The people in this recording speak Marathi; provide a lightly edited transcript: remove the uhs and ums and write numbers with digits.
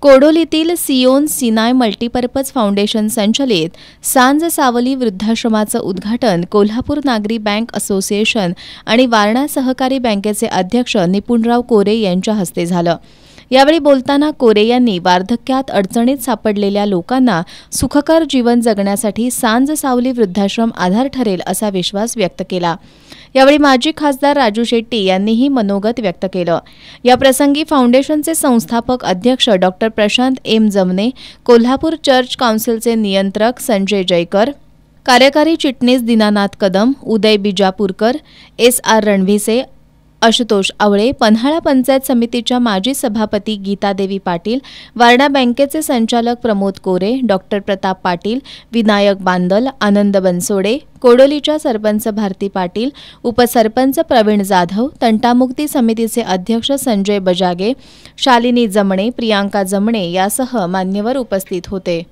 कोडोलीतील सियोन सिनाय मल्टीपर्पज फाउंडेशन संचलित सांज सावली वृद्धाश्रमाचं उद्घाटन कोल्हापूर नागरी बँक असोसिएशन आणि वारणा सहकारी बँकेचे अध्यक्ष निपुणराव कोरे यांच्या हस्ते झालं। यावेळी बोलताना कोरे यांनी वार्धक्यात अडचणीत सापडलेल्या लोकांना सुखकर जीवन जगण्यासाठी सांज सावली वृद्धाश्रम आधार ठरेल असा विश्वास व्यक्त केला। यावेळी माजी खासदार राजू शेट्टी यांनीही मनोगत व्यक्त केलं। या प्रसंगी फाउंडेशनचे संस्थापक अध्यक्ष डॉक्टर प्रशांत एम जमने, कोल्हापूर चर्च काउन्सिलचे नियंत्रक संजय जयकर, कार्यकारी चिटणीस दीनानाथ कदम, उदय बिजापूरकर, एस.आर. रणभिसे, आशुतोष आवळे, पन्हाळा पंचायत समितीच्या माजी सभापती गीतादेवी पाटील, वारणा बँकेचे संचालक प्रमोद कोरे, डॉक्टर प्रताप पाटील, विनायक बांदल, आनंद बनसोडे, कोडोलीच्या सरपंच भारती पाटील, उपसरपंच प्रवीण जाधव, तंटामुक्ती समितीचे अध्यक्ष संजय बजागे, शालिनी जमणे, प्रियांका जमणे यासह मान्यवर उपस्थित होते।